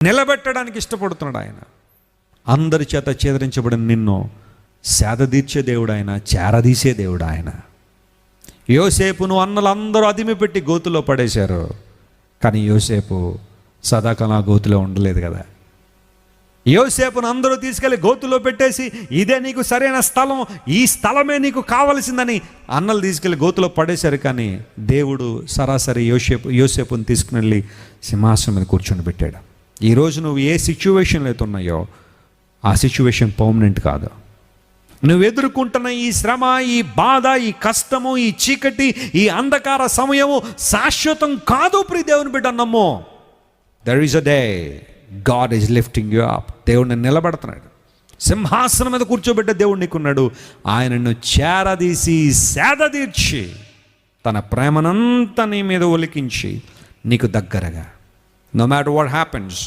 నిలబెట్టడానికి ఇష్టపడుతున్నాడు ఆయన. అందరి చేత ఛేదరించబడిన నిన్ను సేదదీర్చే దేవుడు ఆయన, చేరదీసే దేవుడు ఆయన. యోసేపును అన్నలందరూ అదిమి పెట్టి గోతులో పడేశారు, కానీ యోసేపు సదాకాలం ఆ గోతులో ఉండలేదు కదా. యోసేపును అందరూ తీసుకెళ్ళి గోతులో పెట్టేసి ఇదే నీకు సరైన స్థలం, ఈ స్థలమే నీకు కావలసిందని అన్నలు తీసుకెళ్ళి గోతులో పడేశారు. కానీ దేవుడు సరాసరి యోసేపుని తీసుకుని వెళ్ళి సింహాసనం మీద కూర్చొని పెట్టాడు. ఈరోజు నువ్వు ఏ సిచ్యువేషన్లో అయితే ఉన్నాయో ఆ సిచ్యువేషన్ పర్మనెంట్ కాదు. నువ్వు ఎదుర్కొంటున్న ఈ శ్రమ, ఈ బాధ, ఈ కష్టము, ఈ చీకటి, ఈ అంధకార సమయము శాశ్వతం కాదు. ప్రియ దేవుని బిడ్డ నమ్ము. There is a day God is lifting you up. దేవుడిని నిలబడుతున్నాడు, సింహాసనం మీద కూర్చోబెట్టే దేవుడు నీకున్నాడు. ఆయనను చేరదీసి సేదదీర్చి తన ప్రేమనంతా నీ మీద ఒలికించి నీకు దగ్గరగా, no matter what happens,